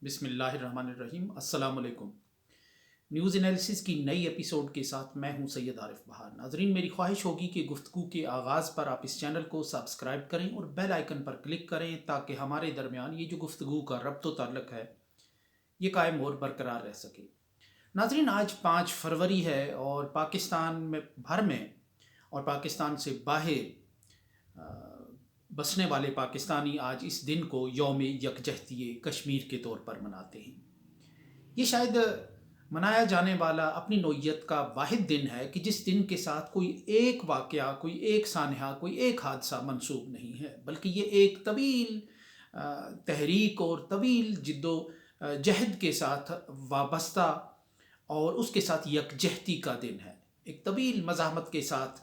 بسم اللہ الرحمن الرحیم۔ السلام علیکم۔ نیوز انالیسس کی نئی ایپیسوڈ کے ساتھ میں ہوں سید عارف بہار۔ ناظرین، میری خواہش ہوگی کہ گفتگو کے آغاز پر آپ اس چینل کو سبسکرائب کریں اور بیل آئیکن پر کلک کریں تاکہ ہمارے درمیان یہ جو گفتگو کا ربط و تعلق ہے یہ قائم اور برقرار رہ سکے۔ ناظرین، آج 5 فروری ہے اور پاکستان میں بھر میں اور پاکستان سے باہر بسنے والے پاکستانی آج اس دن کو یوم یکجہتی کشمیر کے طور پر مناتے ہیں۔ یہ شاید منایا جانے والا اپنی نوعیت کا واحد دن ہے کہ جس دن کے ساتھ کوئی ایک واقعہ، کوئی ایک سانحہ، کوئی ایک حادثہ منسوب نہیں ہے، بلکہ یہ ایک طویل تحریک اور طویل جد و جہد کے ساتھ وابستہ اور اس کے ساتھ یکجہتی کا دن ہے۔ ایک طویل مزاحمت کے ساتھ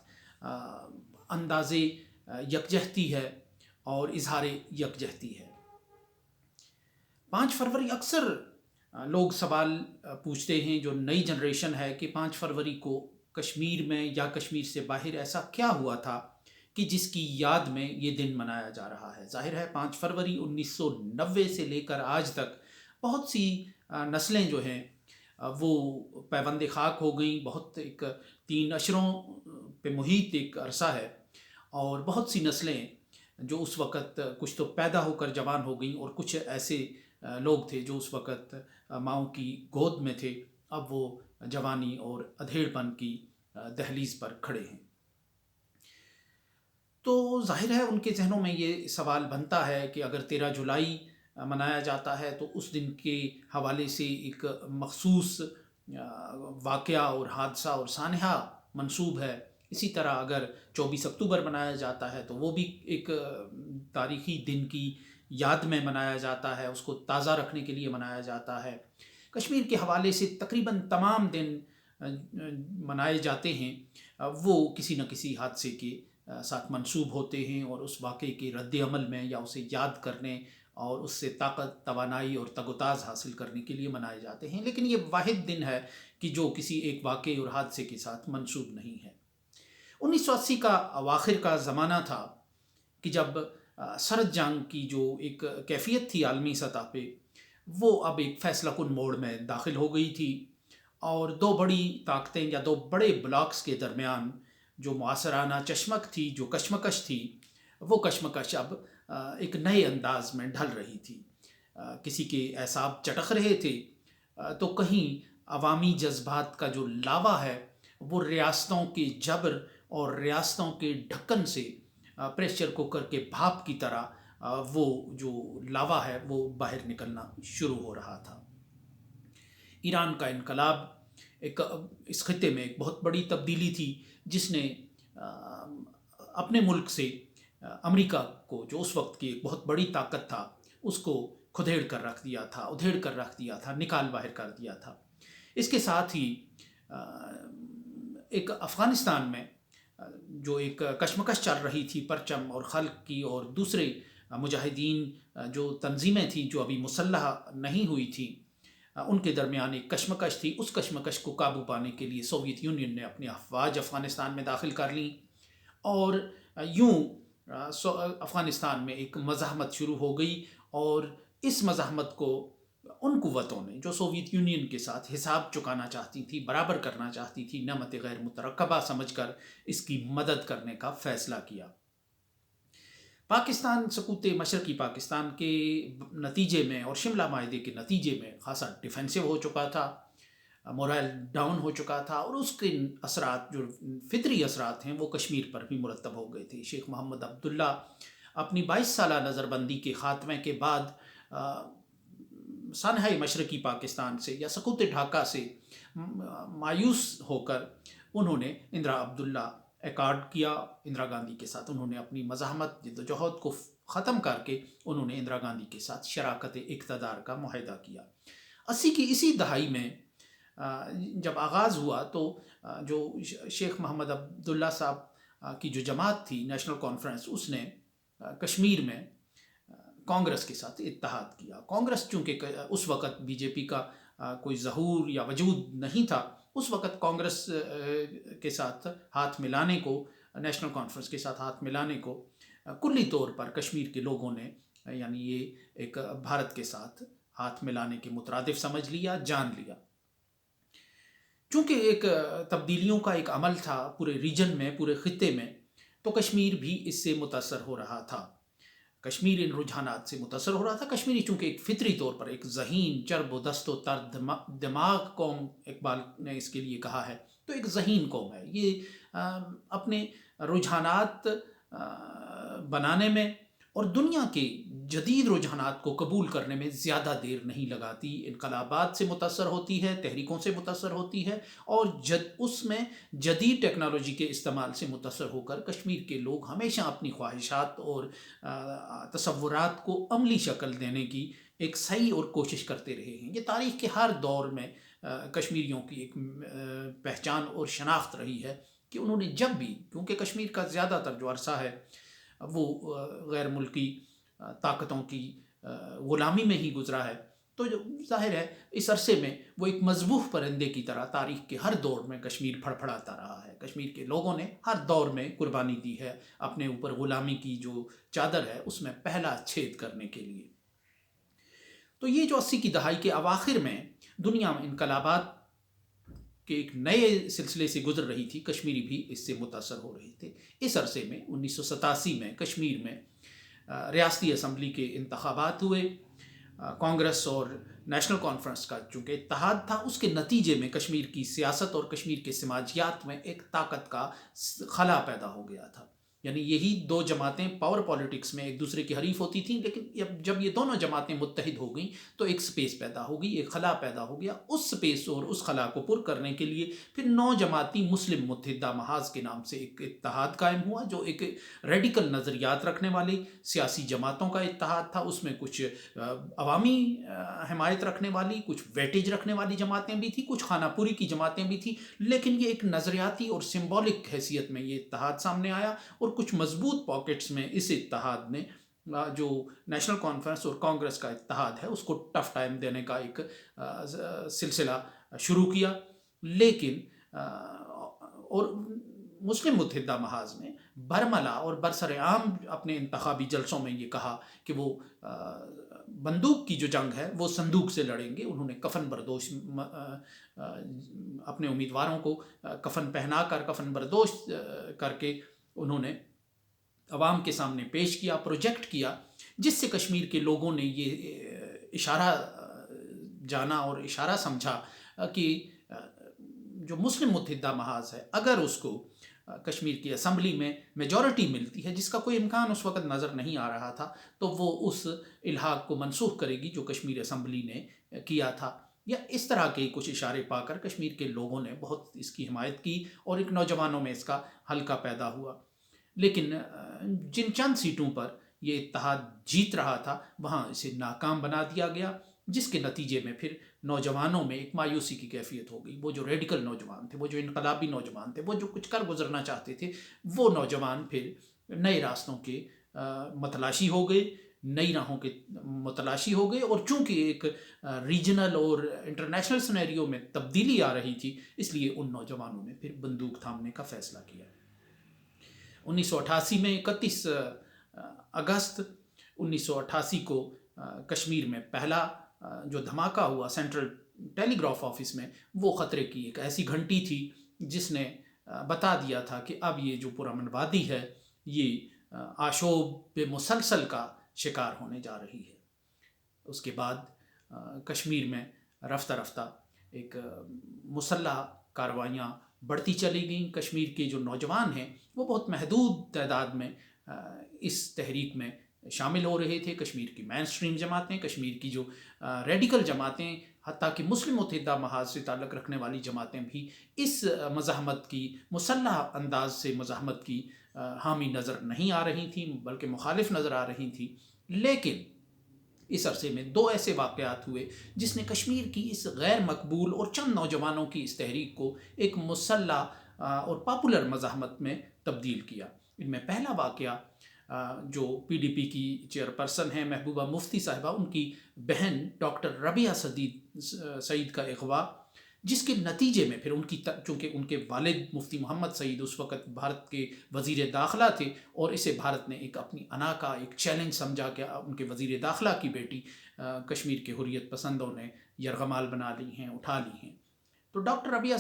انداز یکجہتی ہے اور اظہار یکجہتی ہے۔ 5 فروری اکثر لوگ سوال پوچھتے ہیں، جو نئی جنریشن ہے، کہ 5 فروری کو کشمیر میں یا کشمیر سے باہر ایسا کیا ہوا تھا کہ جس کی یاد میں یہ دن منایا جا رہا ہے۔ ظاہر ہے 5 فروری 1990 سے لے کر آج تک بہت سی نسلیں جو ہیں وہ پیوند خاک ہو گئیں۔ بہت ایک 3 اشروں پہ محیط ایک عرصہ ہے اور بہت سی نسلیں جو اس وقت کچھ تو پیدا ہو کر جوان ہو گئیں اور کچھ ایسے لوگ تھے جو اس وقت ماؤں کی گود میں تھے، اب وہ جوانی اور ادھیڑ پن کی دہلیز پر کھڑے ہیں۔ تو ظاہر ہے ان کے ذہنوں میں یہ سوال بنتا ہے کہ اگر 13 جولائی منایا جاتا ہے تو اس دن کے حوالے سے ایک مخصوص واقعہ اور حادثہ اور سانحہ منسوب ہے۔ اسی طرح اگر 24 اکتوبر منایا جاتا ہے تو وہ بھی ایک تاریخی دن کی یاد میں منایا جاتا ہے، اس کو تازہ رکھنے کے لیے منایا جاتا ہے۔ کشمیر کے حوالے سے تقریباً تمام دن منائے جاتے ہیں وہ کسی نہ کسی حادثے کے ساتھ منسوب ہوتے ہیں اور اس واقعے کے رد عمل میں یا اسے یاد کرنے اور اس سے طاقت، توانائی اور تگ و تاز حاصل کرنے کے لیے منائے جاتے ہیں۔ لیکن یہ واحد دن ہے کہ جو کسی ایک واقعے اور حادثے کے ساتھ منسوب نہیں ہے۔ 1980 کا اواخر کا زمانہ تھا کہ جب سرد جنگ کی جو ایک کیفیت تھی عالمی سطح پہ، وہ اب ایک فیصلہ کن موڑ میں داخل ہو گئی تھی اور 2 بڑی طاقتیں یا 2 بڑے بلاکس کے درمیان جو معاصرانہ چشمک تھی، جو کشمکش تھی، وہ کشمکش اب ایک نئے انداز میں ڈھل رہی تھی۔ کسی کے اعصاب چٹخ رہے تھے تو کہیں عوامی جذبات کا جو لاوا ہے وہ ریاستوں کے جبر اور ریاستوں کے ڈھکن سے پریشر کوکر کے بھاپ کی طرح وہ جو لاوا ہے وہ باہر نکلنا شروع ہو رہا تھا۔ ایران کا انقلاب ایک اس خطے میں ایک بہت بڑی تبدیلی تھی جس نے اپنے ملک سے امریکہ کو، جو اس وقت کی ایک بہت بڑی طاقت تھا، اس کو کھدیڑ کر رکھ دیا تھا، ادھیڑ کر رکھ دیا تھا، نکال باہر کر دیا تھا۔ اس کے ساتھ ہی ایک افغانستان میں جو ایک کشمکش چل رہی تھی پرچم اور خلق کی اور دوسرے مجاہدین جو تنظیمیں تھیں جو ابھی مسلح نہیں ہوئی تھیں، ان کے درمیان ایک کشمکش تھی۔ اس کشمکش کو قابو پانے کے لیے سوویت یونین نے اپنی افواج افغانستان میں داخل کر لیں اور یوں افغانستان میں ایک مزاحمت شروع ہو گئی اور اس مزاحمت کو ان قوتوں نے جو سوویت یونین کے ساتھ حساب چکانا چاہتی تھی، برابر کرنا چاہتی تھی، نعمت غیر مترقبہ سمجھ کر اس کی مدد کرنے کا فیصلہ کیا۔ پاکستان سقوط مشرقی پاکستان کے نتیجے میں اور شملہ معاہدے کے نتیجے میں خاصا ڈیفینسو ہو چکا تھا، مورائل ڈاؤن ہو چکا تھا اور اس کے اثرات جو فطری اثرات ہیں وہ کشمیر پر بھی مرتب ہو گئے تھے۔ شیخ محمد عبداللہ اپنی 22 سالہ نظر بندی کے خاتمے کے بعد سانحہ مشرقی پاکستان سے یا سقوط ڈھاکہ سے مایوس ہو کر انہوں نے اندرا عبداللہ ایکارڈ کیا۔ اندرا گاندھی کے ساتھ انہوں نے اپنی مزاحمت جدوجہد کو ختم کر کے انہوں نے اندرا گاندھی کے ساتھ شراکت اقتدار کا معاہدہ کیا۔ 80 کی اسی دہائی میں جب آغاز ہوا تو جو شیخ محمد عبداللہ صاحب کی جو جماعت تھی نیشنل کانفرنس، اس نے کشمیر میں کانگریس کے ساتھ اتحاد کیا۔ کانگریس چونکہ اس وقت بی جے پی کا کوئی ظہور یا وجود نہیں تھا، اس وقت کانگریس کے ساتھ ہاتھ ملانے کو، نیشنل کانفرنس کے ساتھ ہاتھ ملانے کو کلی طور پر کشمیر کے لوگوں نے، یعنی یہ ایک بھارت کے ساتھ ہاتھ ملانے کے مترادف سمجھ لیا، جان لیا۔ چونکہ ایک تبدیلیوں کا ایک عمل تھا پورے ریجن میں، پورے خطے میں، تو کشمیر بھی اس سے متاثر ہو رہا تھا۔ کشمیر ان رجحانات سے متاثر ہو رہا تھا۔ کشمیری چونکہ ایک فطری طور پر ایک ذہین، چرب و دست و تر دماغ قوم، اقبال نے اس کے لیے کہا ہے، تو ایک ذہین قوم ہے یہ، اپنے رجحانات بنانے میں اور دنیا کے جدید رجحانات کو قبول کرنے میں زیادہ دیر نہیں لگاتی، انقلابات سے متاثر ہوتی ہے، تحریکوں سے متاثر ہوتی ہے، اور اس میں جدید ٹیکنالوجی کے استعمال سے متاثر ہو کر کشمیر کے لوگ ہمیشہ اپنی خواہشات اور تصورات کو عملی شکل دینے کی ایک صحیح اور کوشش کرتے رہے ہیں۔ یہ تاریخ کے ہر دور میں کشمیریوں کی ایک پہچان اور شناخت رہی ہے کہ انہوں نے جب بھی، کیونکہ کشمیر کا زیادہ تر جو عرصہ ہے وہ غیر ملکی طاقتوں کی غلامی میں ہی گزرا ہے، تو جو ظاہر ہے اس عرصے میں وہ ایک مذبوح پرندے کی طرح تاریخ کے ہر دور میں کشمیر پھڑپھڑاتا رہا ہے۔ کشمیر کے لوگوں نے ہر دور میں قربانی دی ہے اپنے اوپر غلامی کی جو چادر ہے اس میں پہلا چھید کرنے کے لیے۔ تو یہ جو 80 کی دہائی کے اواخر میں دنیا میں انقلابات کے ایک نئے سلسلے سے گزر رہی تھی، کشمیری بھی اس سے متاثر ہو رہے تھے۔ اس عرصے میں 1987 میں کشمیر میں ریاستی اسمبلی کے انتخابات ہوئے۔ کانگریس اور نیشنل کانفرنس کا چونکہ اتحاد تھا، اس کے نتیجے میں کشمیر کی سیاست اور کشمیر کے سماجیات میں ایک طاقت کا خلا پیدا ہو گیا تھا۔ یعنی یہی دو جماعتیں پاور پالیٹکس میں ایک دوسرے کی حریف ہوتی تھیں، لیکن جب یہ دونوں جماعتیں متحد ہو گئیں تو ایک سپیس پیدا ہو گئی، ایک خلا پیدا ہو گیا۔ اس سپیس اور اس خلا کو پر کرنے کے لیے پھر 9 جماعتی مسلم متحدہ محاذ کے نام سے ایک اتحاد قائم ہوا، جو ایک ریڈیکل نظریات رکھنے والی سیاسی جماعتوں کا اتحاد تھا۔ اس میں کچھ عوامی حمایت رکھنے والی، کچھ ویٹیج رکھنے والی جماعتیں بھی تھیں، کچھ خانہ پوری کی جماعتیں بھی تھیں، لیکن یہ ایک نظریاتی اور سمبولک حیثیت میں یہ اتحاد سامنے آیا، اور کچھ مضبوط پاکٹس میں اس اتحاد نے جو نیشنل کانفرنس اور کانگریس کا اتحاد ہے اس کو ٹف ٹائم دینے کا ایک سلسلہ شروع کیا۔ لیکن اور مسلم متحدہ محاذ میں برملا اور برسر عام اپنے انتخابی جلسوں میں یہ کہا کہ وہ بندوق کی جو جنگ ہے وہ صندوق سے لڑیں گے۔ انہوں نے کفن بردوش اپنے امیدواروں کو کفن پہنا کر، کفن بردوش کر کے انہوں نے عوام کے سامنے پیش کیا، پروجیکٹ کیا، جس سے کشمیر کے لوگوں نے یہ اشارہ جانا اور اشارہ سمجھا کہ جو مسلم متحدہ محاذ ہے اگر اس کو کشمیر کی اسمبلی میں میجورٹی ملتی ہے، جس کا کوئی امکان اس وقت نظر نہیں آ رہا تھا، تو وہ اس الحاق کو منسوخ کرے گی جو کشمیر اسمبلی نے کیا تھا، یا اس طرح کے کچھ اشارے پا کر کشمیر کے لوگوں نے بہت اس کی حمایت کی، اور ایک نوجوانوں میں اس کا حلقہ پیدا ہوا۔ لیکن جن چند سیٹوں پر یہ اتحاد جیت رہا تھا وہاں اسے ناکام بنا دیا گیا، جس کے نتیجے میں پھر نوجوانوں میں ایک مایوسی کی کیفیت ہو گئی۔ وہ جو ریڈیکل نوجوان تھے، وہ جو انقلابی نوجوان تھے، وہ جو کچھ کر گزرنا چاہتے تھے، وہ نوجوان پھر نئے راستوں کے متلاشی ہو گئے، نئی راہوں کے متلاشی ہو گئے، اور چونکہ ایک ریجنل اور انٹرنیشنل سینیریو میں تبدیلی آ رہی تھی، اس لیے ان نوجوانوں نے پھر بندوق تھامنے کا فیصلہ کیا۔ 1988 میں 31 اگست 1988 کو کشمیر میں پہلا جو دھماکہ ہوا سینٹرل ٹیلی گراف آفس میں، وہ خطرے کی ایک ایسی گھنٹی تھی جس نے بتا دیا تھا کہ اب یہ جو پرامن وادی ہے یہ آشوب مسلسل کا شکار ہونے جا رہی ہے۔ اس کے بعد کشمیر میں رفتہ رفتہ ایک مسلح کارروائیاں بڑھتی چلی گئیں۔ کشمیر کے جو نوجوان ہیں وہ بہت محدود تعداد میں اس تحریک میں شامل ہو رہے تھے۔ کشمیر کی مین سٹریم جماعتیں، کشمیر کی جو ریڈیکل جماعتیں، حتیٰ کہ مسلم متحدہ محاذ سے تعلق رکھنے والی جماعتیں بھی اس مزاحمت کی، مسلح انداز سے مزاحمت کی حامی نظر نہیں آ رہی تھیں، بلکہ مخالف نظر آ رہی تھیں۔ لیکن اس عرصے میں 2 ایسے واقعات ہوئے جس نے کشمیر کی اس غیر مقبول اور چند نوجوانوں کی اس تحریک کو ایک مسلح اور پاپولر مزاحمت میں تبدیل کیا۔ ان میں پہلا واقعہ جو پی ڈی پی کی چیئرپرسن ہیں محبوبہ مفتی صاحبہ، ان کی بہن ڈاکٹر ربیہ سعید کا اغوا، جس کے نتیجے میں پھر چونکہ ان کے والد مفتی محمد سعید اس وقت بھارت کے وزیر داخلہ تھے، اور اسے بھارت نے ایک اپنی انا کا ایک چیلنج سمجھا کہ ان کے وزیر داخلہ کی بیٹی کشمیر کے حریت پسندوں نے یرغمال بنا لی ہیں، اٹھا لی ہیں۔ تو ڈاکٹر ربیہ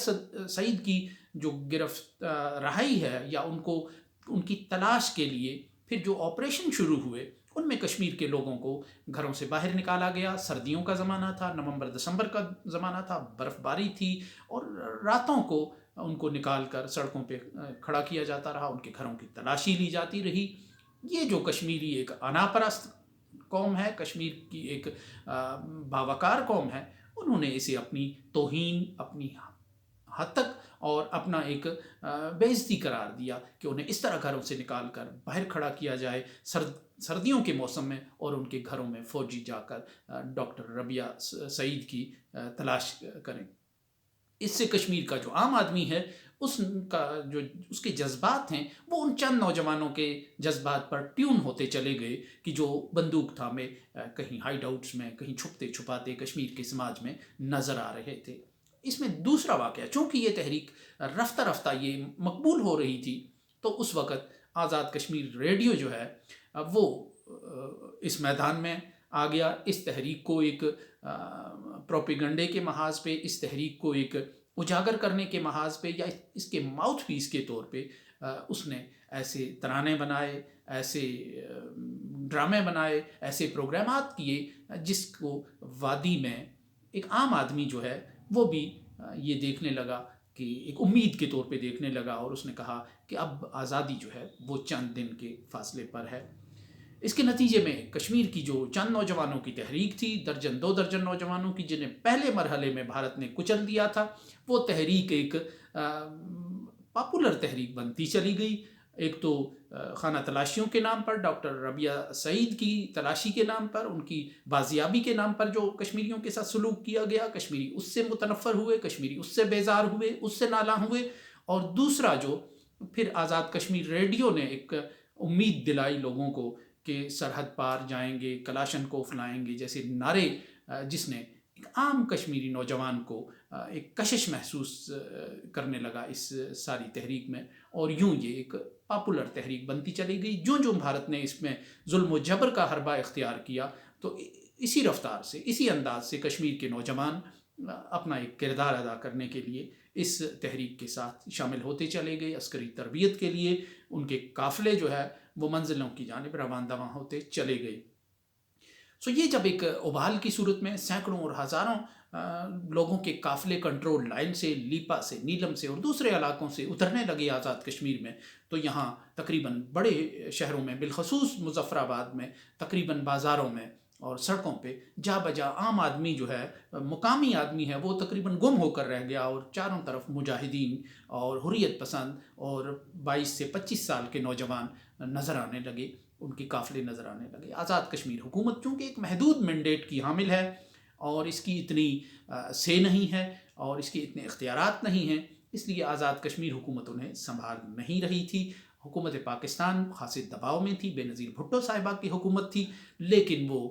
سعید کی جو گرفت رہائی ہے یا ان کی تلاش کے لیے پھر جو آپریشن شروع ہوئے، ان میں کشمیر کے لوگوں کو گھروں سے باہر نکالا گیا۔ سردیوں کا زمانہ تھا، نومبر دسمبر کا زمانہ تھا، برف باری تھی، اور راتوں کو ان کو نکال کر سڑکوں پہ کھڑا کیا جاتا رہا، ان کے گھروں کی تلاشی لی جاتی رہی۔ یہ جو کشمیری ایک انا پرست قوم ہے، کشمیر کی ایک باوقار قوم ہے، انہوں نے اسے اپنی توہین، اپنی حد تک اور اپنا ایک بے عزتی قرار دیا کہ انہیں اس طرح گھروں سے نکال کر باہر کھڑا کیا جائے سردیوں کے موسم میں، اور ان کے گھروں میں فوجی جا کر ڈاکٹر ربیہ سعید کی تلاش کریں۔ اس سے کشمیر کا جو عام آدمی ہے، اس کے جذبات ہیں، وہ ان چند نوجوانوں کے جذبات پر ٹیون ہوتے چلے گئے کہ جو بندوق تھامے کہیں ہائیڈ آؤٹس میں، کہیں چھپتے چھپاتے کشمیر کے سماج میں نظر آ رہے تھے۔ اس میں دوسرا واقعہ، چونکہ یہ تحریک رفتہ رفتہ یہ مقبول ہو رہی تھی، تو اس وقت آزاد کشمیر ریڈیو جو ہے وہ اس میدان میں آ گیا۔ اس تحریک کو ایک پروپیگنڈے کے محاذ پہ، اس تحریک کو ایک اجاگر کرنے کے محاذ پہ، یا اس کے ماؤتھ پیس کے طور پہ اس نے ایسے ترانے بنائے، ایسے ڈرامے بنائے، ایسے پروگرامات کیے جس کو وادی میں ایک عام آدمی جو ہے وہ بھی یہ دیکھنے لگا کہ ایک امید کے طور پہ دیکھنے لگا، اور اس نے کہا کہ اب آزادی جو ہے وہ چند دن کے فاصلے پر ہے۔ اس کے نتیجے میں کشمیر کی جو چند نوجوانوں کی تحریک تھی، درجن دو درجن نوجوانوں کی، جنہیں پہلے مرحلے میں بھارت نے کچل دیا تھا، وہ تحریک ایک پاپولر تحریک بنتی چلی گئی۔ ایک تو خانہ تلاشیوں کے نام پر، ڈاکٹر ربیہ سعید کی تلاشی کے نام پر، ان کی بازیابی کے نام پر جو کشمیریوں کے ساتھ سلوک کیا گیا، کشمیری اس سے متنفر ہوئے، کشمیری اس سے بیزار ہوئے، اس سے نالاں ہوئے۔ اور دوسرا جو پھر آزاد کشمیر ریڈیو نے ایک امید دلائی لوگوں کو کہ سرحد پار جائیں گے، کلاشن کوف لائیں گے جیسے نعرے، جس نے ایک عام کشمیری نوجوان کو ایک کشش محسوس کرنے لگا اس ساری تحریک میں، اور یوں یہ ایک پاپولر تحریک بنتی چلی گئی۔ جو بھارت نے اس میں ظلم و جبر کا حربہ اختیار کیا، تو اسی رفتار سے، اسی انداز سے کشمیر کے نوجوان اپنا ایک کردار ادا کرنے کے لیے اس تحریک کے ساتھ شامل ہوتے چلے گئے۔ عسکری تربیت کے لیے ان کے قافلے جو ہے وہ منزلوں کی جانب روان دواں ہوتے چلے گئے۔ یہ جب ایک ابھال کی صورت میں سینکڑوں اور ہزاروں لوگوں کے قافلے کنٹرول لائن سے، لیپا سے، نیلم سے اور دوسرے علاقوں سے اترنے لگے آزاد کشمیر میں، تو یہاں تقریباً بڑے شہروں میں، بالخصوص مظفر آباد میں، تقریباً بازاروں میں اور سڑکوں پہ جا بجا عام آدمی جو ہے، مقامی آدمی ہے، وہ تقریباً گم ہو کر رہ گیا، اور چاروں طرف مجاہدین اور حریت پسند اور 22 سے 25 سال کے نوجوان نظر آنے لگے، ان کے قافلے نظر آنے لگے۔ آزاد کشمیر حکومت چونکہ ایک محدود مینڈیٹ کی حامل ہے، اور اس کی اتنی سے نہیں ہے، اور اس کے اتنے اختیارات نہیں ہیں، اس لیے آزاد کشمیر حکومت انہیں سنبھال نہیں رہی تھی۔ حکومت پاکستان خاصے دباؤ میں تھی، بے نظیر بھٹو صاحبہ کی حکومت تھی، لیکن وہ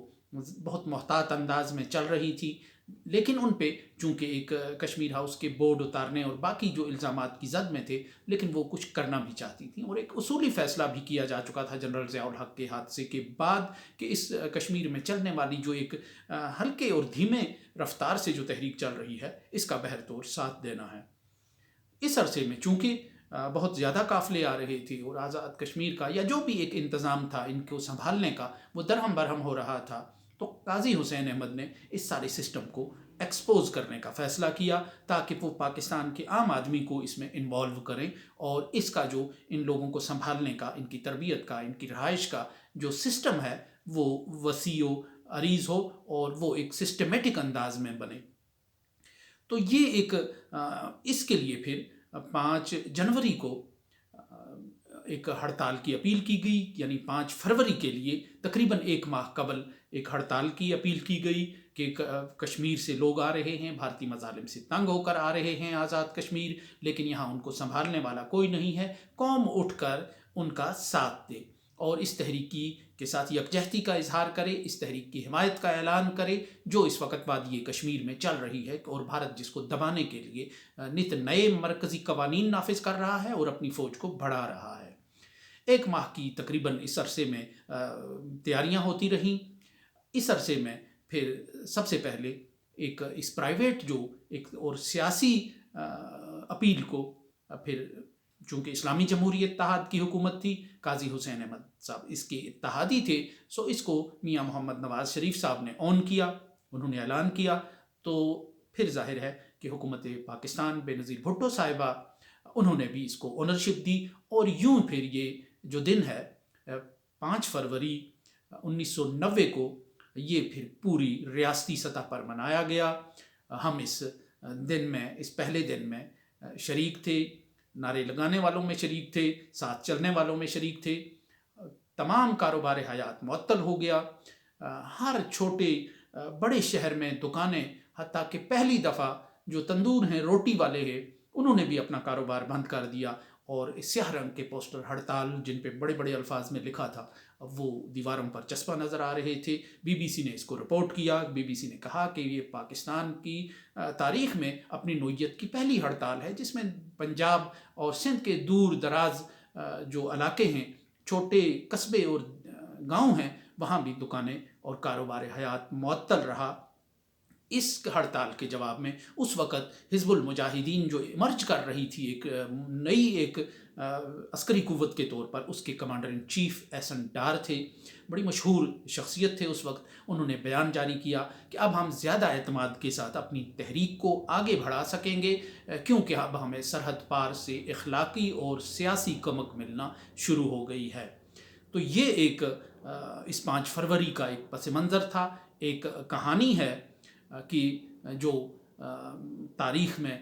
بہت محتاط انداز میں چل رہی تھی۔ لیکن ان پہ چونکہ ایک کشمیر ہاؤس کے بورڈ اتارنے اور باقی جو الزامات کی زد میں تھے، لیکن وہ کچھ کرنا بھی چاہتی تھیں، اور ایک اصولی فیصلہ بھی کیا جا چکا تھا جنرل ضیاء الحق کے حادثے کے بعد کہ اس کشمیر میں چلنے والی جو ایک ہلکے اور دھیمے رفتار سے جو تحریک چل رہی ہے، اس کا بہر طور ساتھ دینا ہے۔ اس عرصے میں چونکہ بہت زیادہ قافلے آ رہے تھے، اور آزاد کشمیر کا یا جو بھی ایک انتظام تھا ان کو سنبھالنے کا وہ درہم برہم ہو رہا تھا، تو قاضی حسین احمد نے اس سارے سسٹم کو ایکسپوز کرنے کا فیصلہ کیا تاکہ وہ پاکستان کے عام آدمی کو اس میں انوالو کریں، اور اس کا جو ان لوگوں کو سنبھالنے کا، ان کی تربیت کا، ان کی رہائش کا جو سسٹم ہے وہ وسیع و عریض ہو، اور وہ ایک سسٹمیٹک انداز میں بنے۔ تو یہ ایک اس کے لیے پھر 5 جنوری کو ایک ہڑتال کی اپیل کی گئی، یعنی 5 فروری کے لیے تقریباً 1 ماہ قبل ایک ہڑتال کی اپیل کی گئی کہ کشمیر سے لوگ آ رہے ہیں، بھارتی مظالم سے تنگ ہو کر آ رہے ہیں آزاد کشمیر، لیکن یہاں ان کو سنبھالنے والا کوئی نہیں ہے، قوم اٹھ کر ان کا ساتھ دے۔ اور اس تحریک کے ساتھ یکجہتی کا اظہار کرے، اس تحریک کی حمایت کا اعلان کرے جو اس وقت بعد یہ کشمیر میں چل رہی ہے، اور بھارت جس کو دبانے کے لیے نت نئے مرکزی قوانین نافذ کر رہا ہے اور اپنی فوج کو بڑھا رہا ہے۔ 1 ماہ کی تقریباً اس عرصے میں تیاریاں ہوتی رہیں۔ اس عرصے میں پھر سب سے پہلے ایک اس پرائیویٹ جو ایک اور سیاسی اپیل کو پھر چونکہ اسلامی جمہوری اتحاد کی حکومت تھی، قاضی حسین احمد صاحب اس کے اتحادی تھے، سو اس کو میاں محمد نواز شریف صاحب نے آن کیا، انہوں نے اعلان کیا، تو پھر ظاہر ہے کہ حکومت پاکستان بے نظیر بھٹو صاحبہ انہوں نے بھی اس کو اونرشپ دی، اور یوں پھر یہ جو دن ہے 5 فروری 1990 کو یہ پھر پوری ریاستی سطح پر منایا گیا۔ ہم اس دن میں، اس پہلے دن میں شریک تھے، نعرے لگانے والوں میں شریک تھے، ساتھ چلنے والوں میں شریک تھے۔ تمام کاروبار حیات معطل ہو گیا، ہر چھوٹے بڑے شہر میں دکانیں، حتیٰ کہ پہلی دفعہ جو تندور ہیں، روٹی والے ہیں، انہوں نے بھی اپنا کاروبار بند کر دیا، اور سیاہ رنگ کے پوسٹر ہڑتال جن پہ بڑے بڑے الفاظ میں لکھا تھا وہ دیواروں پر چسپاں نظر آ رہے تھے۔ بی بی سی نے اس کو رپورٹ کیا، بی بی سی نے کہا کہ یہ پاکستان کی تاریخ میں اپنی نوعیت کی پہلی ہڑتال ہے جس میں پنجاب اور سندھ کے دور دراز جو علاقے ہیں، چھوٹے قصبے اور گاؤں ہیں، وہاں بھی دکانیں اور کاروبار حیات معطل رہا۔ اس ہڑتال کے جواب میں اس وقت حزب المجاہدین جو ایمرج کر رہی تھی ایک نئی عسکری قوت کے طور پر، اس کے کمانڈر ان چیف احسن ڈار تھے، بڑی مشہور شخصیت تھے اس وقت۔ انہوں نے بیان جاری کیا کہ اب ہم زیادہ اعتماد کے ساتھ اپنی تحریک کو آگے بڑھا سکیں گے، کیونکہ اب ہمیں سرحد پار سے اخلاقی اور سیاسی کمک ملنا شروع ہو گئی ہے۔ تو یہ ایک اس 5 فروری کا ایک پس منظر تھا، ایک کہانی ہے کہ جو تاریخ میں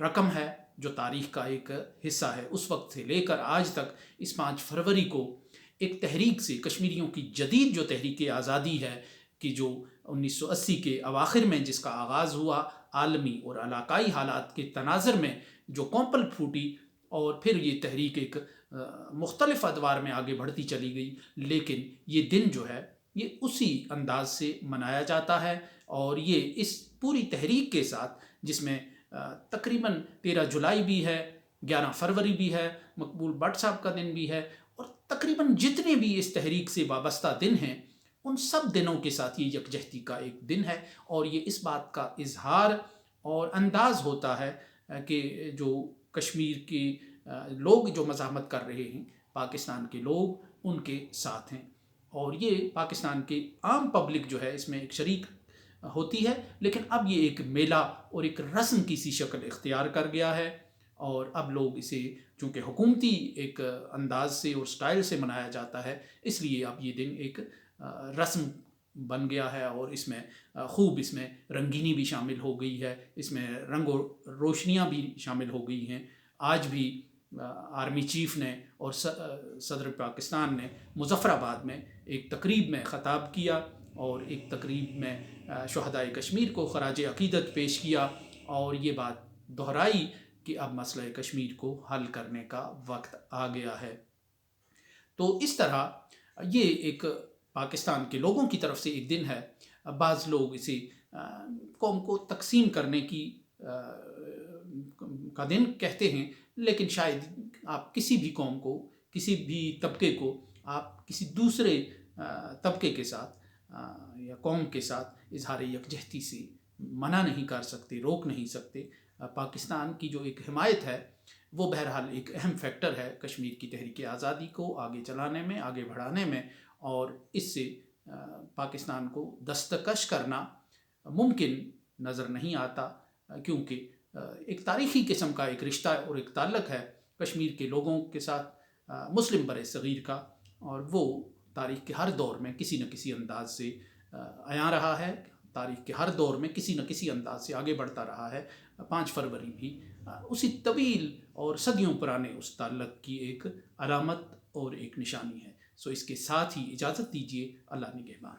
رقم ہے، جو تاریخ کا ایک حصہ ہے، اس وقت سے لے کر آج تک اس 5 فروری کو ایک تحریک سے، کشمیریوں کی جدید جو تحریک آزادی ہے کہ جو 1980 کے اواخر میں جس کا آغاز ہوا، عالمی اور علاقائی حالات کے تناظر میں جو کونپل پھوٹی، اور پھر یہ تحریک ایک مختلف ادوار میں آگے بڑھتی چلی گئی، لیکن یہ دن جو ہے یہ اسی انداز سے منایا جاتا ہے، اور یہ اس پوری تحریک کے ساتھ جس میں تقریباً 13 جولائی بھی ہے، 11 فروری بھی ہے، مقبول بٹ صاحب کا دن بھی ہے، اور تقریباً جتنے بھی اس تحریک سے وابستہ دن ہیں ان سب دنوں کے ساتھ یہ یکجہتی کا ایک دن ہے، اور یہ اس بات کا اظہار اور انداز ہوتا ہے کہ جو کشمیر کے لوگ جو مزاحمت کر رہے ہیں، پاکستان کے لوگ ان کے ساتھ ہیں، اور یہ پاکستان کے عام پبلک جو ہے اس میں ایک شریک ہوتی ہے، لیکن اب یہ ایک میلہ اور ایک رسم کی سی شکل اختیار کر گیا ہے، اور اب لوگ اسے چونکہ حکومتی ایک انداز سے اور سٹائل سے منایا جاتا ہے، اس لیے اب یہ دن ایک رسم بن گیا ہے، اور اس میں خوب اس میں رنگینی بھی شامل ہو گئی ہے، اس میں رنگ و روشنیاں بھی شامل ہو گئی ہیں۔ آج بھی آرمی چیف نے اور صدر پاکستان نے مظفر آباد میں ایک تقریب میں خطاب کیا، اور ایک تقریب میں شہدائے کشمیر کو خراج عقیدت پیش کیا، اور یہ بات دہرائی کہ اب مسئلہ کشمیر کو حل کرنے کا وقت آ گیا ہے۔ تو اس طرح یہ ایک پاکستان کے لوگوں کی طرف سے ایک دن ہے۔ بعض لوگ اسے قوم کو تقسیم کرنے کا دن کہتے ہیں، لیکن شاید آپ کسی بھی قوم کو، کسی بھی طبقے کو آپ کسی دوسرے طبقے کے ساتھ یا قوم کے ساتھ اظہار یکجہتی سے منع نہیں کر سکتے، روک نہیں سکتے۔ پاکستان کی جو ایک حمایت ہے وہ بہرحال ایک اہم فیکٹر ہے کشمیر کی تحریک آزادی کو آگے چلانے میں، آگے بڑھانے میں، اور اس سے پاکستان کو دستکش کرنا ممکن نظر نہیں آتا، کیونکہ ایک تاریخی قسم کا ایک رشتہ اور ایک تعلق ہے کشمیر کے لوگوں کے ساتھ مسلم بر صغیر کا، اور وہ تاریخ کے ہر دور میں کسی نہ کسی انداز سے عیاں رہا ہے، تاریخ کے ہر دور میں کسی نہ کسی انداز سے آگے بڑھتا رہا ہے۔ 5 فروری بھی اسی طویل اور صدیوں پرانے اس تعلق کی ایک علامت اور ایک نشانی ہے۔ سو اس کے ساتھ ہی اجازت دیجیے، اللہ نگہبان۔